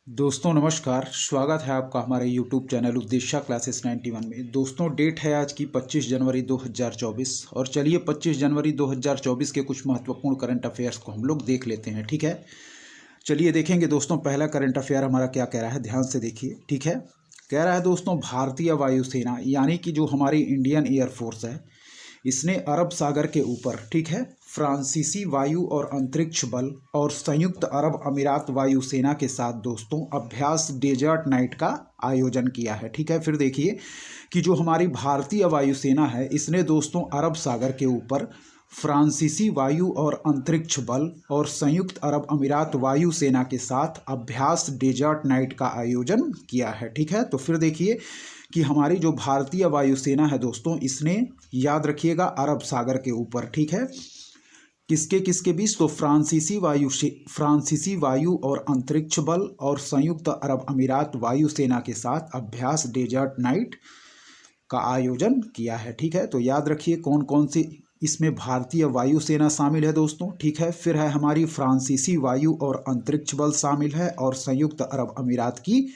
दोस्तों नमस्कार। स्वागत है आपका हमारे YouTube चैनल उद्देश्य क्लासेस 91 में। दोस्तों डेट है आज की 25 जनवरी 2024 और चलिए 25 जनवरी 2024 के कुछ महत्वपूर्ण करंट अफेयर्स को हम लोग देख लेते हैं। ठीक है, चलिए देखेंगे दोस्तों। पहला करंट अफेयर हमारा क्या कह रहा है, ध्यान से देखिए। ठीक है, कह रहा है दोस्तों भारतीय वायुसेना यानी कि जो हमारी इंडियन एयरफोर्स है, इसने अरब सागर के ऊपर, ठीक है, फ्रांसीसी वायु और अंतरिक्ष बल और संयुक्त अरब अमीरात वायुसेना के साथ दोस्तों अभ्यास डेजर्ट नाइट का आयोजन किया है। ठीक है, फिर देखिए कि जो हमारी भारतीय वायुसेना है, इसने दोस्तों अरब सागर के ऊपर फ्रांसीसी वायु और अंतरिक्ष बल और संयुक्त अरब अमीरात वायुसेना के साथ अभ्यास डेजर्ट नाइट का आयोजन किया है। ठीक है, तो फिर देखिए कि हमारी जो भारतीय वायुसेना है दोस्तों, इसने, याद रखिएगा, अरब सागर के ऊपर, ठीक है, किसके किसके बीच, तो फ्रांसीसी वायु और अंतरिक्ष बल और संयुक्त अरब अमीरात वायुसेना के साथ अभ्यास डेजर्ट नाइट का आयोजन किया है। ठीक है, तो याद रखिए कौन कौन सी इसमें भारतीय वायुसेना शामिल है दोस्तों। ठीक है, फिर है हमारी फ्रांसीसी वायु और अंतरिक्ष बल शामिल है और संयुक्त अरब अमीरात की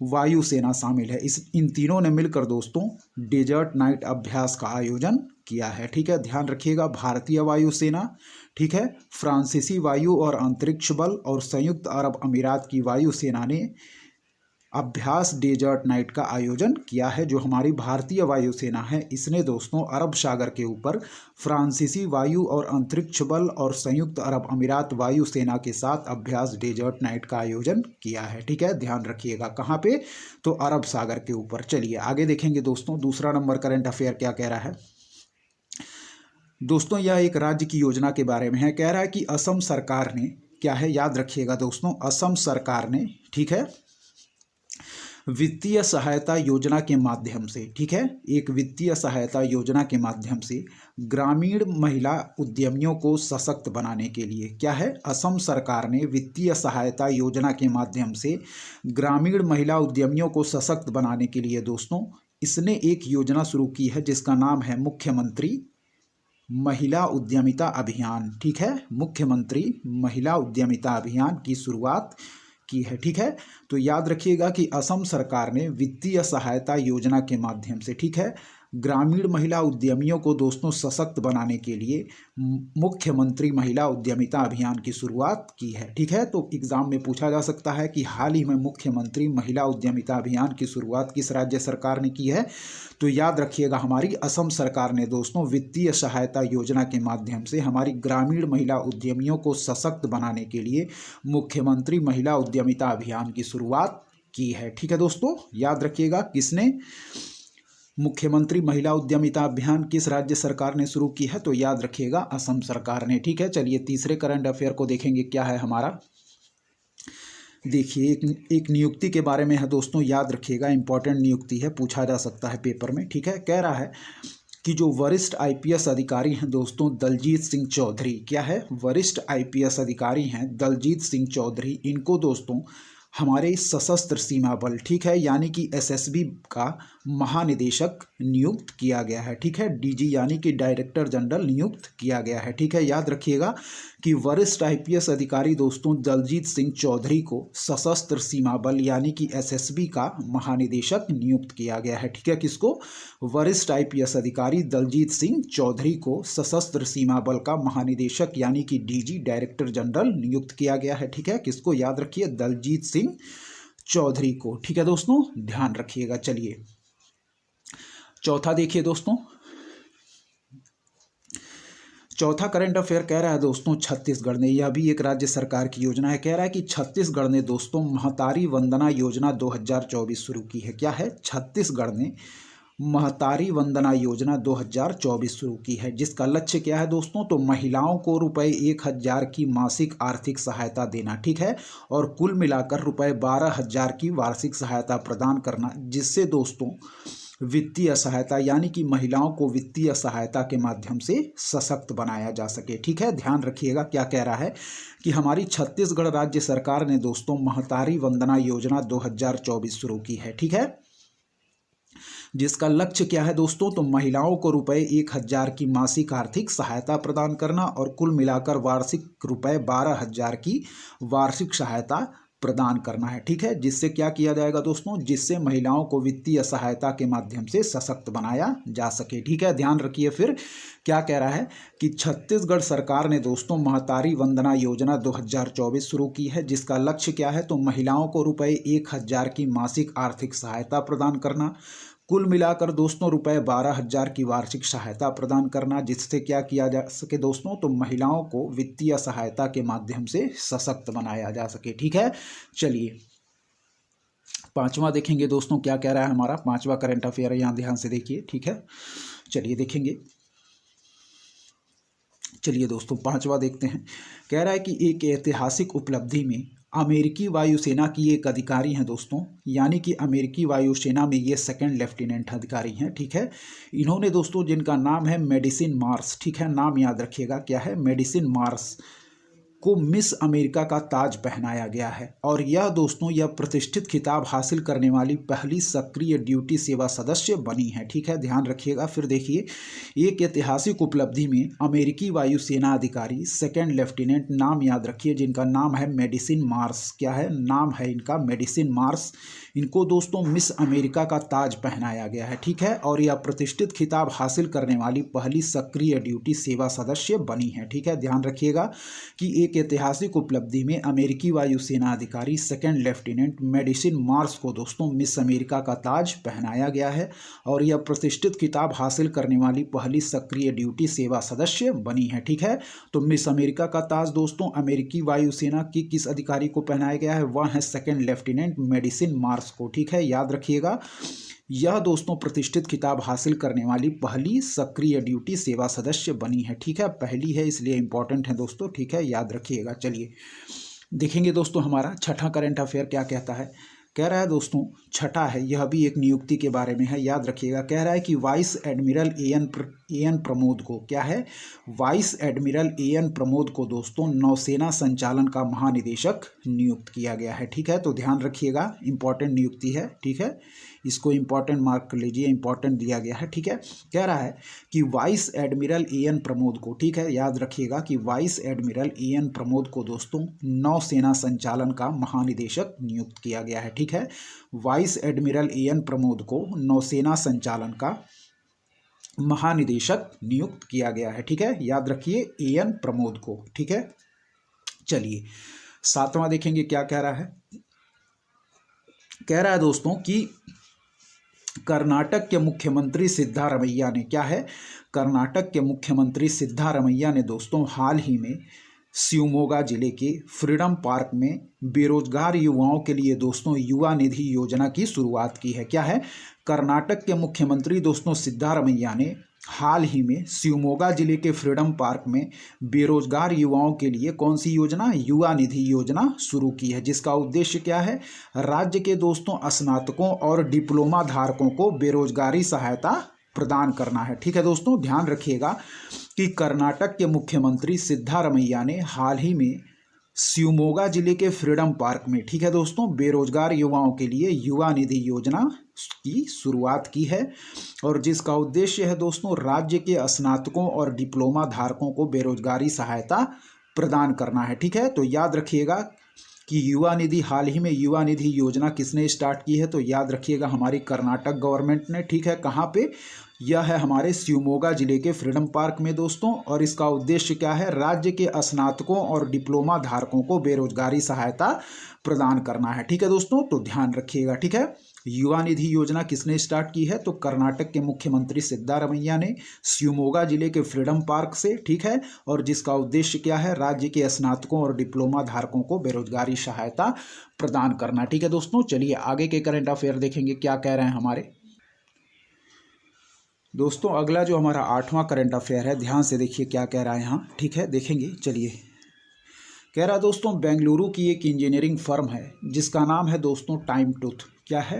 वायुसेना शामिल है। इन तीनों ने मिलकर दोस्तों डेजर्ट नाइट अभ्यास का आयोजन किया है। ठीक है, ध्यान रखिएगा, भारतीय वायुसेना, ठीक है, फ्रांसीसी वायु और अंतरिक्ष बल और संयुक्त अरब अमीरात की वायुसेना ने अभ्यास डेजर्ट नाइट का आयोजन किया है। जो हमारी भारतीय वायुसेना है, इसने दोस्तों अरब सागर के ऊपर फ्रांसीसी वायु और अंतरिक्ष बल और संयुक्त अरब अमीरात वायुसेना के साथ अभ्यास डेजर्ट नाइट का आयोजन किया है। ठीक है, ध्यान रखिएगा, कहाँ पे, तो अरब सागर के ऊपर। चलिए आगे देखेंगे दोस्तों, दूसरा नंबर करंट अफेयर क्या कह रहा है दोस्तों। यह एक राज्य की योजना के बारे में है। कह रहा है कि असम सरकार ने, क्या है, याद रखिएगा दोस्तों, असम सरकार ने, ठीक है, वित्तीय सहायता योजना के माध्यम से, ठीक है, एक वित्तीय सहायता योजना के माध्यम से ग्रामीण महिला उद्यमियों को सशक्त बनाने के लिए, क्या है, असम सरकार ने वित्तीय सहायता योजना के माध्यम से ग्रामीण महिला उद्यमियों को सशक्त बनाने के लिए दोस्तों इसने एक योजना शुरू की है जिसका नाम है मुख्यमंत्री महिला उद्यमिता अभियान। ठीक है, मुख्यमंत्री महिला उद्यमिता अभियान की शुरुआत की है। ठीक है, तो याद रखिएगा कि असम सरकार ने वित्तीय सहायता योजना के माध्यम से, ठीक है, ग्रामीण महिला उद्यमियों को दोस्तों सशक्त बनाने के लिए मुख्यमंत्री महिला उद्यमिता अभियान की शुरुआत की है। ठीक है, तो एग्जाम में पूछा जा सकता है कि हाल ही में मुख्यमंत्री महिला उद्यमिता अभियान की शुरुआत किस राज्य सरकार ने की है, तो याद रखिएगा हमारी असम सरकार ने दोस्तों वित्तीय सहायता योजना के माध्यम से हमारी ग्रामीण महिला उद्यमियों को सशक्त बनाने के लिए मुख्यमंत्री महिला उद्यमिता अभियान की शुरुआत की है। ठीक है दोस्तों, याद रखिएगा किसने, मुख्यमंत्री महिला उद्यमिता अभियान किस राज्य सरकार ने शुरू की है, तो याद रखिएगा असम सरकार ने। ठीक है, चलिए तीसरे करंट अफेयर को देखेंगे, क्या है हमारा, देखिए एक नियुक्ति के बारे में है दोस्तों, याद रखिएगा, इंपॉर्टेंट नियुक्ति है, पूछा जा सकता है पेपर में। ठीक है, कह रहा है कि जो वरिष्ठ आईपीएस अधिकारी हैं दोस्तों दलजीत सिंह चौधरी, क्या है, वरिष्ठ आईपीएस अधिकारी हैं दलजीत सिंह चौधरी, इनको दोस्तों हमारे सशस्त्र सीमा बल, ठीक है, यानी कि एसएसबी का महानिदेशक नियुक्त किया गया है। ठीक है, डीजी यानी कि डायरेक्टर जनरल नियुक्त किया गया है। ठीक है, याद रखिएगा कि वरिष्ठ आईपीएस अधिकारी दोस्तों दलजीत सिंह चौधरी को सशस्त्र सीमा बल यानी कि एसएसबी का महानिदेशक नियुक्त किया गया है। ठीक है, किसको, वरिष्ठ आईपीएस अधिकारी दलजीत सिंह चौधरी को सशस्त्र सीमा बल का महानिदेशक यानी कि डीजी डायरेक्टर जनरल नियुक्त किया गया है। ठीक है, किसको, याद रखिए, दलजीत सिंह चौधरी को। ठीक है दोस्तों, ध्यान रखिएगा। चलिए चौथा देखिए दोस्तों, चौथा करंट अफेयर कह रहा है दोस्तों छत्तीसगढ़ ने, यह भी एक राज्य सरकार की योजना है, कह रहा है कि छत्तीसगढ़ ने दोस्तों महतारी वंदना योजना 2024 शुरू की है। क्या है, छत्तीसगढ़ ने महतारी वंदना योजना 2024 शुरू की है, जिसका लक्ष्य क्या है दोस्तों, तो महिलाओं को ₹1,000 की मासिक आर्थिक सहायता देना, ठीक है, और कुल मिलाकर ₹12,000 की वार्षिक सहायता प्रदान करना, जिससे दोस्तों वित्तीय सहायता यानी कि महिलाओं को वित्तीय सहायता के माध्यम से सशक्त बनाया जा सके। ठीक है, ध्यान रखिएगा क्या कह रहा है कि हमारी छत्तीसगढ़ राज्य सरकार ने दोस्तों महतारी वंदना योजना 2024 शुरू की है। ठीक है, जिसका लक्ष्य क्या है दोस्तों, तो महिलाओं को ₹1,000 की मासिक आर्थिक सहायता प्रदान करना और कुल मिलाकर वार्षिक ₹12,000 की वार्षिक सहायता प्रदान करना है। ठीक है, जिससे क्या किया जाएगा दोस्तों, जिससे महिलाओं को वित्तीय सहायता के माध्यम से सशक्त बनाया जा सके। ठीक है, ध्यान रखिए। फिर क्या कह रहा है कि छत्तीसगढ़ सरकार ने दोस्तों महतारी वंदना योजना 2024 शुरू की है, जिसका लक्ष्य क्या है, तो महिलाओं को रुपए 1,000 की मासिक आर्थिक सहायता प्रदान करना, कुल मिलाकर दोस्तों रुपए 12,000 की वार्षिक सहायता प्रदान करना, जिससे क्या किया जा सके दोस्तों, तो महिलाओं को वित्तीय सहायता के माध्यम से सशक्त बनाया जा सके। ठीक है, चलिए पांचवा देखेंगे दोस्तों, क्या कह रहा है हमारा पांचवा करंट अफेयर, यहाँ ध्यान से देखिए। ठीक है, चलिए देखेंगे। चलिए दोस्तों पांचवा देखते हैं। कह रहा है कि एक ऐतिहासिक उपलब्धि में अमेरिकी वायुसेना की एक अधिकारी हैं दोस्तों, यानी कि अमेरिकी वायुसेना में ये सेकंड लेफ्टिनेंट अधिकारी हैं। ठीक है, इन्होंने दोस्तों, जिनका नाम है मेडिसिन मार्स, ठीक है, नाम याद रखिएगा क्या है, मेडिसिन मार्स, को मिस अमेरिका का ताज पहनाया गया है। और यह दोस्तों, यह प्रतिष्ठित खिताब हासिल करने वाली पहली सक्रिय ड्यूटी सेवा सदस्य बनी है। ठीक है, ध्यान रखिएगा। फिर देखिए, एक ऐतिहासिक उपलब्धि में अमेरिकी वायुसेना अधिकारी सेकंड लेफ्टिनेंट, नाम याद रखिए, जिनका नाम है मेडिसिन मार्स, क्या है नाम है इनका, मेडिसिन मार्स, इनको दोस्तों मिस अमेरिका का ताज पहनाया गया है। ठीक है, और यह प्रतिष्ठित खिताब हासिल करने वाली पहली सक्रिय ड्यूटी सेवा सदस्य बनी है। ठीक है, ध्यान रखिएगा कि एक ऐतिहासिक उपलब्धि में अमेरिकी वायुसेना अधिकारी सेकंड लेफ्टिनेंट मेडिसिन मार्स को दोस्तों मिस अमेरिका का ताज पहनाया गया है, और यह प्रतिष्ठित खिताब हासिल करने वाली पहली सक्रिय ड्यूटी सेवा सदस्य बनी है। ठीक है, तो मिस अमेरिका का ताज दोस्तों अमेरिकी वायुसेना की किस अधिकारी को पहनाया गया है, वह है सेकंड लेफ्टिनेंट मेडिसिन मार्स को। ठीक है, याद रखिएगा, यह दोस्तों प्रतिष्ठित खिताब हासिल करने वाली पहली सक्रिय ड्यूटी सेवा सदस्य बनी है। ठीक है, पहली है इसलिए इंपॉर्टेंट है दोस्तों। ठीक है, याद रखिएगा। चलिए देखेंगे दोस्तों, हमारा छठा करंट अफेयर क्या कहता है। कह रहा है दोस्तों, छठा है, यह भी एक नियुक्ति के बारे में है, याद रखिएगा। कह रहा है कि वाइस एडमिरल एएन प्रमोद को, क्या है, वाइस एडमिरल एएन प्रमोद को दोस्तों नौसेना संचालन का महानिदेशक नियुक्त किया गया है। ठीक है, तो ध्यान रखिएगा, इंपॉर्टेंट नियुक्ति है। ठीक है, इसको इंपॉर्टेंट मार्क कर लीजिए, इंपॉर्टेंट दिया गया है। ठीक है, कह रहा है कि वाइस एडमिरल एएन प्रमोद को, ठीक है, याद रखिएगा कि वाइस एडमिरल एएन प्रमोद को दोस्तों नौसेना संचालन का महानिदेशक नियुक्त किया गया है। ठीक है, वाइस एडमिरल एएन प्रमोद को नौसेना संचालन का महानिदेशक नियुक्त किया गया है। ठीक है, याद रखिए एएन प्रमोद को। ठीक है, चलिए सातवां देखेंगे क्या कह रहा है। कह रहा है दोस्तों कि कर्नाटक के मुख्यमंत्री सिद्धारमैया ने, क्या है, कर्नाटक के मुख्यमंत्री सिद्धारमैया ने दोस्तों हाल ही में शिवमोगा जिले के फ्रीडम पार्क में बेरोजगार युवाओं के लिए दोस्तों युवा निधि योजना की शुरुआत की है। क्या है, कर्नाटक के मुख्यमंत्री दोस्तों सिद्धारमैया ने हाल ही में शिवमोगा जिले के फ्रीडम पार्क में बेरोजगार युवाओं के लिए कौन सी योजना, युवा निधि योजना शुरू की है, जिसका उद्देश्य क्या है, राज्य के दोस्तों स्नातकों और डिप्लोमा धारकों को बेरोजगारी सहायता प्रदान करना है। ठीक है दोस्तों, ध्यान रखिएगा कि कर्नाटक के मुख्यमंत्री सिद्धारमैया ने हाल ही में शिवमोगा जिले के फ्रीडम पार्क में, ठीक है दोस्तों, बेरोजगार युवाओं के लिए युवा निधि योजना की शुरुआत की है, और जिसका उद्देश्य है दोस्तों राज्य के स्नातकों और डिप्लोमा धारकों को बेरोजगारी सहायता प्रदान करना है। ठीक है, तो याद रखिएगा कि युवा निधि, हाल ही में युवा निधि योजना किसने स्टार्ट की है, तो याद रखिएगा हमारी कर्नाटक गवर्नमेंट ने। ठीक है, कहाँ पे, यह है हमारे शिवमोगा जिले के फ्रीडम पार्क में दोस्तों, और इसका उद्देश्य क्या है, राज्य के स्नातकों और डिप्लोमा धारकों को बेरोजगारी सहायता प्रदान करना है। ठीक है दोस्तों, तो ध्यान रखिएगा। ठीक है, युवा निधि योजना किसने स्टार्ट की है, तो कर्नाटक के मुख्यमंत्री सिद्धारमैया ने शिवमोगा जिले के फ्रीडम पार्क से। ठीक है, और जिसका उद्देश्य क्या है, राज्य के स्नातकों और डिप्लोमा धारकों को बेरोजगारी सहायता प्रदान करना। ठीक है दोस्तों, चलिए आगे के करंट अफेयर देखेंगे क्या कह रहे हैं हमारे दोस्तों। अगला जो हमारा आठवां करंट अफेयर है, ध्यान से देखिए क्या कह रहा है यहाँ। ठीक है, देखेंगे। चलिए, कह रहा है दोस्तों बेंगलुरु की एक इंजीनियरिंग फर्म है जिसका नाम है दोस्तों टाइम टूथ। क्या है,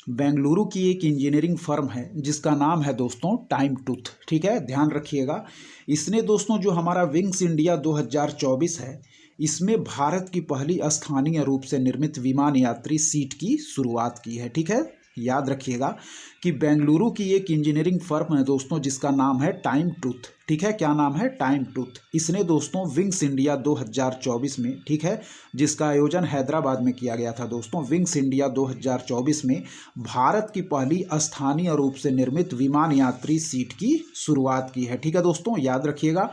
बेंगलुरु की एक इंजीनियरिंग फर्म है जिसका नाम है दोस्तों टाइम टूथ। ठीक है, ध्यान रखिएगा। इसने दोस्तों जो हमारा विंग्स इंडिया 2024 है, इसमें भारत की पहली स्थानीय रूप से निर्मित विमान यात्री सीट की शुरुआत की है। ठीक है, याद रखिएगा कि बेंगलुरु की एक इंजीनियरिंग फर्म है दोस्तों जिसका नाम है टाइम ट्रूथ। ठीक है, क्या नाम है? Time truth. इसने दोस्तों विंग्स इंडिया 2024 में, ठीक है, जिसका आयोजन हैदराबाद में किया गया था दोस्तों, विंग्स इंडिया 2024 में भारत की पहली स्थानीय रूप से निर्मित विमान यात्री सीट की शुरुआत की है। ठीक है दोस्तों, याद रखिएगा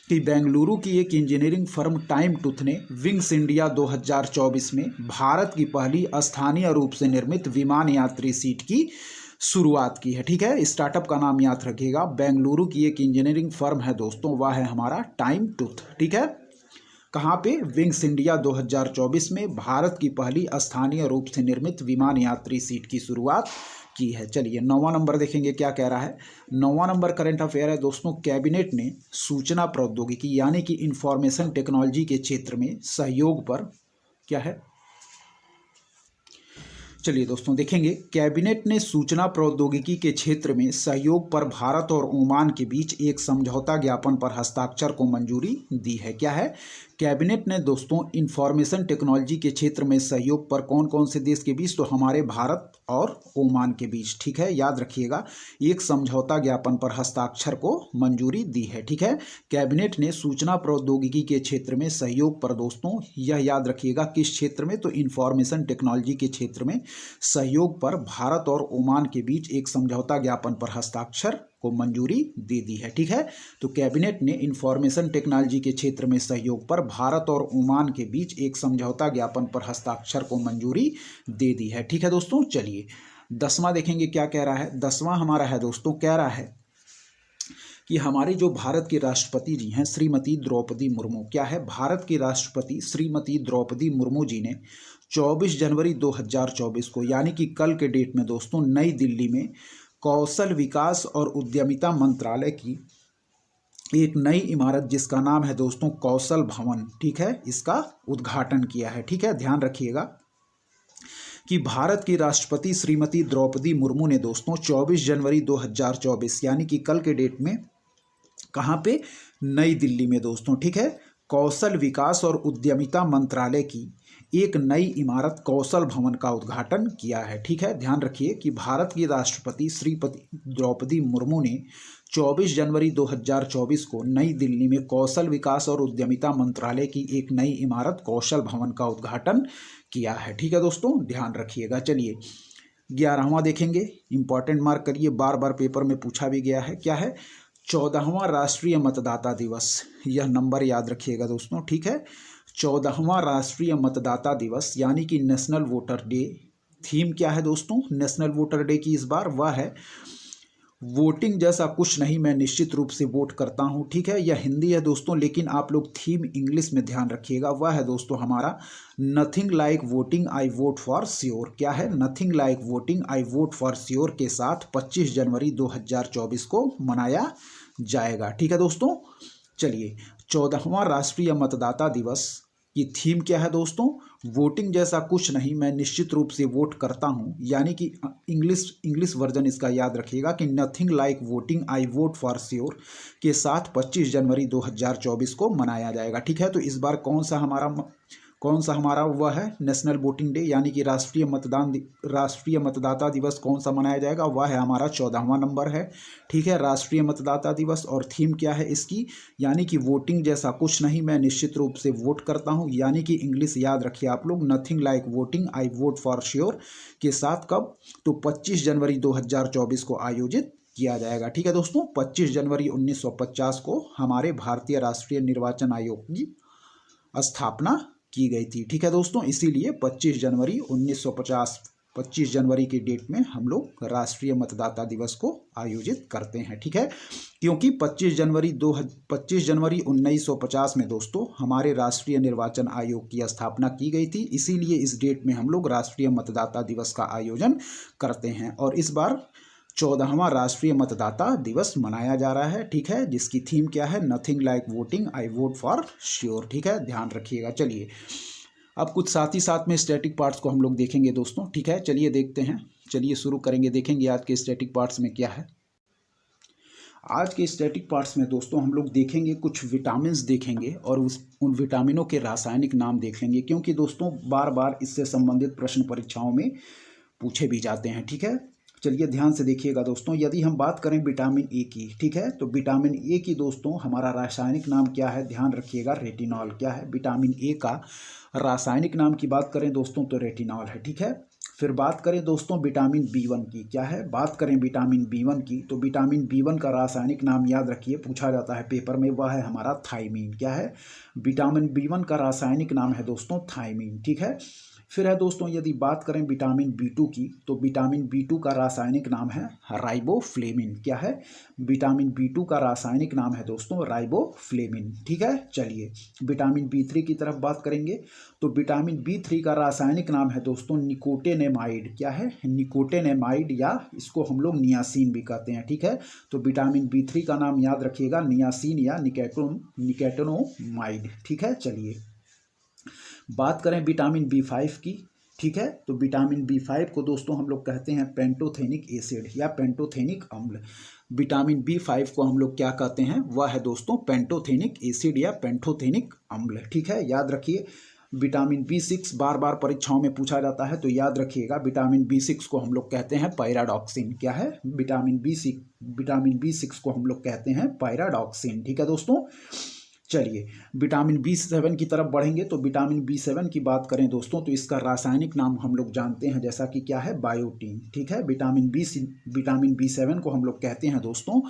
कि बेंगलुरु की एक इंजीनियरिंग फर्म टाइम ट्रूथ ने विंग्स इंडिया 2024 में भारत की पहली स्थानीय रूप से निर्मित विमान यात्री सीट की शुरुआत की है। ठीक है, स्टार्टअप का नाम याद रखिएगा, बेंगलुरु की एक इंजीनियरिंग फर्म है दोस्तों, वह है हमारा टाइम ट्रूथ। ठीक है, कहाँ पे? विंग्स इंडिया 2024 में भारत की पहली स्थानीय रूप से निर्मित विमान यात्री सीट की शुरुआत की है। चलिए 9वां नंबर देखेंगे क्या कह रहा है। 9वां नंबर करंट अफेयर है दोस्तों, कैबिनेट ने सूचना प्रौद्योगिकी यानी कि इंफॉर्मेशन टेक्नोलॉजी के क्षेत्र में सहयोग पर क्या है, चलिए दोस्तों देखेंगे, कैबिनेट ने सूचना प्रौद्योगिकी के क्षेत्र में सहयोग पर भारत और ओमान के बीच एक समझौता ज्ञापन पर हस्ताक्षर को मंजूरी दी है। क्या है? कैबिनेट ने दोस्तों इंफॉर्मेशन टेक्नोलॉजी के क्षेत्र में सहयोग पर कौन कौन से देश के बीच? तो हमारे भारत और ओमान के बीच। ठीक है, याद रखिएगा, एक समझौता ज्ञापन पर हस्ताक्षर को मंजूरी दी है। ठीक है, कैबिनेट ने सूचना प्रौद्योगिकी के क्षेत्र में सहयोग पर दोस्तों, यह याद रखिएगा किस क्षेत्र में? तो इंफॉर्मेशन टेक्नोलॉजी के क्षेत्र में सहयोग पर भारत और ओमान के बीच एक समझौता ज्ञापन पर हस्ताक्षर को मंजूरी दे दी है। ठीक है, तो कैबिनेट ने इंफॉर्मेशन टेक्नोलॉजी के क्षेत्र में सहयोग पर भारत और ओमान के बीच एक समझौता ज्ञापन पर हस्ताक्षर को मंजूरी दे दी है। ठीक है दोस्तों, चलिए 10वां देखेंगे क्या कह रहा है। 10वां हमारा है दोस्तों, कह रहा है कि हमारी जो भारत की राष्ट्रपति जी हैं श्रीमती द्रौपदी मुर्मू, क्या है? भारत की राष्ट्रपति श्रीमती द्रौपदी मुर्मू जी ने 24 जनवरी 2024 को यानी कि कल के डेट में दोस्तों नई दिल्ली में कौशल विकास और उद्यमिता मंत्रालय की एक नई इमारत जिसका नाम है दोस्तों कौशल भवन, ठीक है, इसका उद्घाटन किया है। ठीक है, ध्यान रखिएगा कि भारत की राष्ट्रपति श्रीमती द्रौपदी मुर्मू ने दोस्तों 24 जनवरी 2024 यानी कि कल के डेट में कहाँ पे? नई दिल्ली में दोस्तों, ठीक है, कौशल विकास और उद्यमिता मंत्रालय की एक नई इमारत कौशल भवन का उद्घाटन किया है। ठीक है, ध्यान रखिए कि भारत की राष्ट्रपति श्रीमती द्रौपदी मुर्मू ने 24 जनवरी 2024 को नई दिल्ली में कौशल विकास और उद्यमिता मंत्रालय की एक नई इमारत कौशल भवन का उद्घाटन किया है। ठीक है दोस्तों, ध्यान रखिएगा। चलिए 11वां देखेंगे, इंपॉर्टेंट मार्क करिए, बार बार पेपर में पूछा भी गया है। क्या है? 14वां राष्ट्रीय मतदाता दिवस, यह नंबर याद रखिएगा दोस्तों। ठीक है, 14वां राष्ट्रीय मतदाता दिवस यानी कि नेशनल वोटर डे। थीम क्या है दोस्तों नेशनल वोटर डे की इस बार? वह है वोटिंग जैसा कुछ नहीं, मैं निश्चित रूप से वोट करता हूं। ठीक है, यह हिंदी है दोस्तों, लेकिन आप लोग थीम इंग्लिश में ध्यान रखिएगा। वह है दोस्तों हमारा nothing like voting I vote for sure. क्या है? Nothing like voting I vote for sure के साथ 25 जनवरी 2024 को मनाया जाएगा। ठीक है दोस्तों, चलिए 14वां राष्ट्रीय मतदाता दिवस की थीम क्या है दोस्तों? वोटिंग जैसा कुछ नहीं, मैं निश्चित रूप से वोट करता हूं, यानी कि इंग्लिश वर्जन इसका याद रखिएगा कि nothing like voting I vote for sure के साथ 25 जनवरी 2024 को मनाया जाएगा। ठीक है, तो इस बार कौन सा हमारा वह है नेशनल वोटिंग डे यानी कि राष्ट्रीय मतदाता दिवस कौन सा मनाया जाएगा? वह है हमारा 14वां नंबर है। ठीक है, राष्ट्रीय मतदाता दिवस, और थीम क्या है इसकी? यानी कि वोटिंग जैसा कुछ नहीं, मैं निश्चित रूप से वोट करता हूं, यानी कि इंग्लिश याद रखिए आप लोग, nothing like voting I vote for sure के साथ कब? तो 25 जनवरी 2024 को आयोजित किया जाएगा। ठीक है दोस्तों, 25 जनवरी 1950 को हमारे भारतीय राष्ट्रीय निर्वाचन आयोग की स्थापना की गई थी। ठीक है दोस्तों, इसीलिए 25 जनवरी 1950 25 जनवरी की डेट में हम लोग राष्ट्रीय मतदाता दिवस को आयोजित करते हैं। ठीक है, क्योंकि 25 जनवरी 1950 में दोस्तों हमारे राष्ट्रीय निर्वाचन आयोग की स्थापना की गई थी, इसीलिए इस डेट में हम लोग राष्ट्रीय मतदाता दिवस का आयोजन करते हैं। और इस बार 14वां राष्ट्रीय मतदाता दिवस मनाया जा रहा है। ठीक है, जिसकी थीम क्या है? Nothing like voting I vote for sure. ठीक है, ध्यान रखिएगा। चलिए अब कुछ साथ ही साथ में स्टैटिक पार्ट्स को हम लोग देखेंगे दोस्तों। ठीक है, चलिए देखते हैं, चलिए शुरू करेंगे, देखेंगे आज के स्टैटिक पार्ट्स में क्या है। आज के स्टैटिक पार्ट्स में दोस्तों हम लोग देखेंगे कुछ विटामिन्स देखेंगे और उन विटामिनों के रासायनिक नाम देख लेंगे, क्योंकि दोस्तों बार बार इससे संबंधित प्रश्न परीक्षाओं में पूछे भी जाते हैं। ठीक है, चलिए ध्यान से देखिएगा दोस्तों। यदि हम बात करें विटामिन ए की, ठीक है, तो विटामिन ए की दोस्तों हमारा रासायनिक नाम क्या है, ध्यान रखिएगा, रेटिनॉल। क्या है, विटामिन ए का रासायनिक नाम की बात करें दोस्तों तो रेटिनॉल है। ठीक है, फिर बात करें दोस्तों विटामिन बी1 की, क्या है, बात करें विटामिन बी1 की, तो विटामिन बी1 का रासायनिक नाम याद रखिए, पूछा जाता है पेपर में, वह है हमारा थायमीन। क्या है, विटामिन बी1 का रासायनिक नाम है दोस्तों थायमीन। ठीक है, फिर है दोस्तों यदि बात करें विटामिन बी2 की, तो विटामिन बी2 का रासायनिक नाम है राइबोफ्लेविन। क्या है, विटामिन बी2 का रासायनिक नाम है दोस्तों राइबोफ्लेविन। ठीक है, चलिए विटामिन बी3 की तरफ बात करेंगे, तो विटामिन बी3 का रासायनिक नाम है दोस्तों निकोटिनेमाइड। क्या है, निकोटिनेमाइड, या इसको हम लोग नियासिन भी कहते हैं। ठीक है, तो विटामिन बी3 का नाम याद रखिएगा नियासिन या निकोटिनोमाइड। ठीक है, चलिए बात करें विटामिन बी5 की, ठीक है, तो विटामिन बी5 को दोस्तों हम लोग कहते हैं पेंटोथेनिक एसिड या पेंटोथेनिक अम्ल। विटामिन बी5 को हम लोग क्या कहते हैं, वह है दोस्तों पेंटोथेनिक एसिड या पेंटोथेनिक अम्ल। ठीक है, याद रखिए। विटामिन बी6 बार बार परीक्षाओं में पूछा जाता है, तो याद रखिएगा विटामिन बी6 को हम लोग कहते हैं पायराडॉक्सिन। क्या है, विटामिन बी6 को हम लोग कहते हैं पायराडॉक्सिन। ठीक है दोस्तों, चलिए विटामिन बी7 की तरफ बढ़ेंगे, तो विटामिन बी7 की बात करें दोस्तों तो इसका रासायनिक नाम हम लोग जानते हैं, जैसा कि क्या है, बायोटीन। ठीक है, विटामिन बी7 को हम लोग कहते हैं दोस्तों,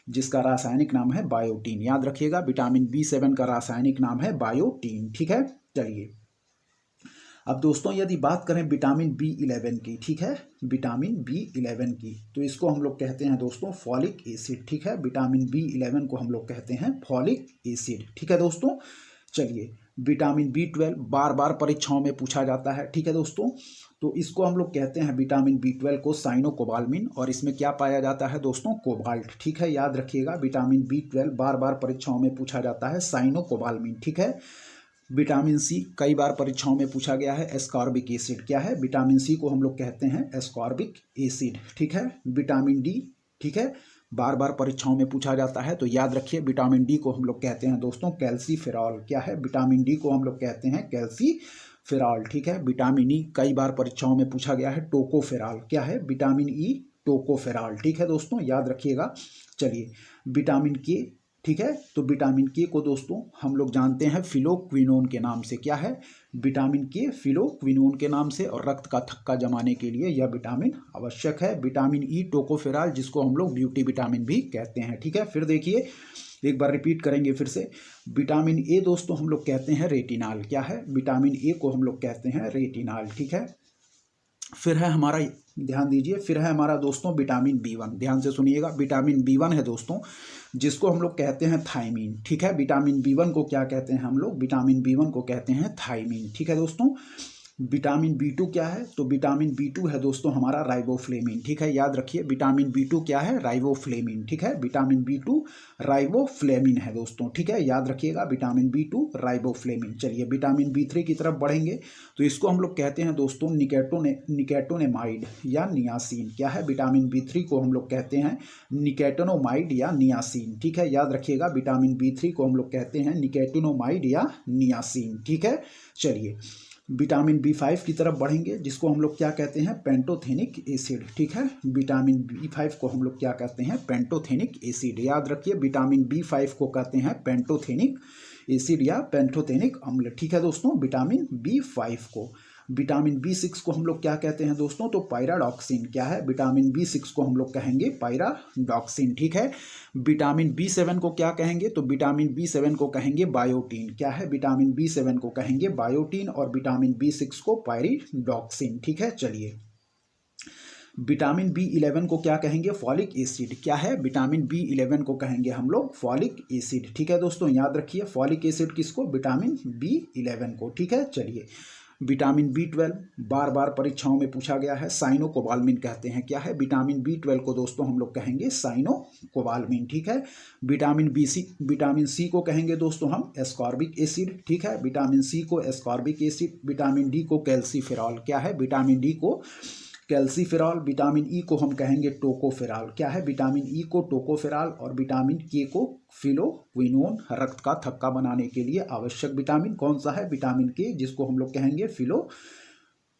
जिसका रासायनिक नाम है बायोटीन। याद रखिएगा, विटामिन बी7 का रासायनिक नाम है बायोटीन। ठीक है, चलिए अब दोस्तों यदि बात करें विटामिन बी11 की, ठीक है, विटामिन बी11 की, तो इसको हम लोग कहते हैं दोस्तों फॉलिक एसिड। ठीक है, विटामिन बी11 को हम लोग कहते हैं फॉलिक एसिड। ठीक है दोस्तों, चलिए विटामिन बी12 बार बार परीक्षाओं में पूछा जाता है। ठीक है दोस्तों, तो इसको हम लोग कहते हैं विटामिन बी12 को साइनोकोबाल्मिन, और इसमें क्या पाया जाता है दोस्तों, कोबाल्ट। ठीक है, याद रखिएगा विटामिन बी12 बार बार परीक्षाओं में पूछा जाता है साइनोकोबाल्मिन। ठीक है, विटामिन सी कई बार परीक्षाओं में पूछा गया है एस्कॉर्बिक एसिड। क्या है, विटामिन सी को हम लोग कहते हैं एस्कॉर्बिक एसिड। ठीक है, विटामिन डी, ठीक है, बार बार परीक्षाओं में पूछा जाता है, तो याद रखिए विटामिन डी को हम लोग कहते हैं दोस्तों कैल्सीफेरॉल। क्या है, विटामिन डी को हम लोग कहते हैं कैल्सीफेरॉल। ठीक है, विटामिन ई कई बार परीक्षाओं में पूछा गया है टोकोफेरॉल। क्या है, विटामिन ई टोकोफेरॉल। ठीक है दोस्तों, याद रखिएगा। चलिए विटामिन के, ठीक है, तो विटामिन के को दोस्तों हम लोग जानते हैं फिलोक्विनोन के नाम से। क्या है, विटामिन के फिलोक्विनोन के नाम से, और रक्त का थक्का जमाने के लिए यह विटामिन आवश्यक है। विटामिन ई टोकोफेरॉल, जिसको हम लोग ब्यूटी विटामिन भी कहते हैं। ठीक है, फिर देखिए एक बार रिपीट करेंगे फिर से। विटामिन ए दोस्तों हम लोग कहते हैं रेटिनॉल। क्या है, विटामिन ए को हम लोग कहते हैं रेटिनॉल। ठीक है, फिर है हमारा, ध्यान दीजिए, फिर है हमारा दोस्तों विटामिन बी1। ध्यान से सुनिएगा, विटामिन बी1 है दोस्तों जिसको हम लोग कहते हैं थायमीन। ठीक है, विटामिन बी1 को क्या कहते हैं हम लोग, विटामिन बी1 को कहते हैं थायमीन। ठीक है दोस्तों, विटामिन बी2 क्या है, तो विटामिन बी2 है दोस्तों हमारा राइबोफ्लेविन। ठीक है, याद रखिए विटामिन बी2 क्या है, राइबोफ्लेविन। ठीक है, विटामिन बी2 राइबोफ्लेविन है दोस्तों। ठीक है, याद रखिएगा विटामिन बी2 राइबोफ्लेविन। चलिए विटामिन बी3 की तरफ बढ़ेंगे, तो इसको हम लोग कहते हैं दोस्तों निकोटिनेमाइड या नियासिन। क्या है, विटामिन बी3 को हम लोग कहते हैं निकोटिनोमाइड या नियासिन। ठीक है, याद रखिएगा विटामिन बी3 को हम लोग कहते हैं निकोटिनोमाइड या नियासिन। ठीक है, चलिए विटामिन बी5 की तरफ बढ़ेंगे, जिसको हम लोग क्या कहते हैं, पेंटोथेनिक एसिड। ठीक है, विटामिन बी5 को हम लोग क्या कहते हैं, पेंटोथेनिक एसिड। याद रखिए विटामिन बी5 को कहते हैं पेंटोथेनिक एसिड या पेंटोथेनिक अम्ल। ठीक है दोस्तों, विटामिन बी5 को। विटामिन बी6 को हम लोग क्या कहते हैं दोस्तों, तो पायराडॉक्सिन। क्या है, विटामिन बी6 को हम लोग कहेंगे पायराडॉक्सिन। ठीक है, विटामिन बी7 को क्या कहेंगे, तो विटामिन बी7 को कहेंगे बायोटीन। क्या है, विटामिन बी7 को कहेंगे बायोटीन, और विटामिन बी6 को पायरिडॉक्सिन। ठीक है, चलिए विटामिन बी11 को क्या कहेंगे, फॉलिक एसिड। क्या है, विटामिन बी11 को कहेंगे हम लोग फॉलिक एसिड। ठीक है दोस्तों, याद रखिए फॉलिक एसिड किसको, विटामिन बी11 को। ठीक है, चलिए विटामिन बी12 बार बार परीक्षाओं में पूछा गया है, साइनोकोबाल्मिन कहते हैं। क्या है, विटामिन बी12 को दोस्तों हम लोग कहेंगे साइनोकोबाल्मिन। ठीक है, विटामिन सी को कहेंगे दोस्तों हम एस्कॉर्बिक एसिड। ठीक है, विटामिन सी को एस्कॉर्बिक एसिड। विटामिन डी को कैल्सीफेरॉल। क्या है, विटामिन डी को कैल्सीफेरॉल। विटामिन ई को हम कहेंगे टोकोफेरॉल। क्या है, विटामिन ई को टोकोफेरॉल, और विटामिन के को फिलोक्विनोन, रक्त का थक्का बनाने के लिए आवश्यक विटामिन कौन सा है, विटामिन के, जिसको हम लोग कहेंगे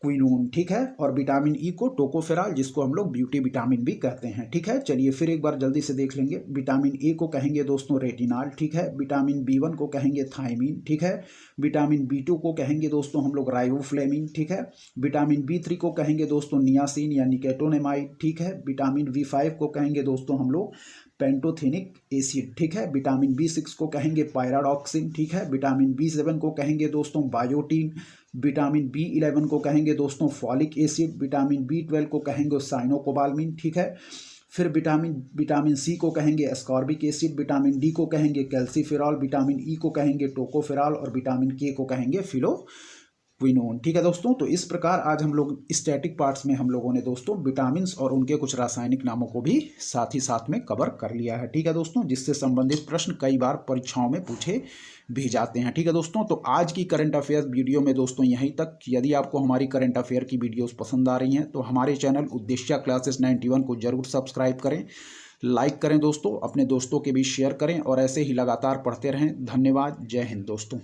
क्विनोन, ठीक है, और विटामिन ई को टोकोफेरॉल, जिसको हम लोग ब्यूटी विटामिन भी कहते हैं, ठीक है। चलिए फिर एक बार जल्दी से देख लेंगे। विटामिन ए को कहेंगे दोस्तों रेटिनॉल, ठीक है। विटामिन बी1 को कहेंगे थायमीन, ठीक है। विटामिन बी2 को कहेंगे दोस्तों हम लोग राइबोफ्लेविन, ठीक है। विटामिन बी3 को कहेंगे दोस्तों नियासिन या निकेटोनेमाइड, ठीक है। विटामिन बी5 को कहेंगे दोस्तों हम लोग पेंटोथेनिक एसिड, ठीक है। विटामिन बी6 को कहेंगे पायराडॉक्सिन, ठीक है। विटामिन बी7 को कहेंगे दोस्तों बायोटीन। विटामिन बी11 को कहेंगे दोस्तों फॉलिक एसिड। विटामिन बी12 को कहेंगे साइनोकोबाल्मिन, ठीक है। फिर विटामिन सी को कहेंगे एस्कॉर्बिक एसिड। विटामिन डी को कहेंगे कैल्सीफेरॉल। विटामिन ई को कहेंगे टोकोफेरॉल और विटामिन के को कहेंगे फिलोक्विनोन, ठीक है दोस्तों। तो इस प्रकार आज हम लोग स्टैटिक पार्ट्स में हम लोगों ने दोस्तों विटामिन्स और उनके कुछ रासायनिक नामों को भी साथ ही साथ में कवर कर लिया है, ठीक है दोस्तों, जिससे संबंधित प्रश्न कई बार परीक्षाओं में पूछे भी जाते हैं, ठीक है दोस्तों। तो आज की करंट अफेयर्स वीडियो में दोस्तों यहीं तक। यदि आपको हमारी करंट अफेयर की वीडियोस पसंद आ रही हैं तो हमारे चैनल उद्देश्य क्लासेस 91 को जरूर सब्सक्राइब करें, लाइक करें दोस्तों, अपने दोस्तों के बीच शेयर करें और ऐसे ही लगातार पढ़ते रहें। धन्यवाद। जय हिंद दोस्तों।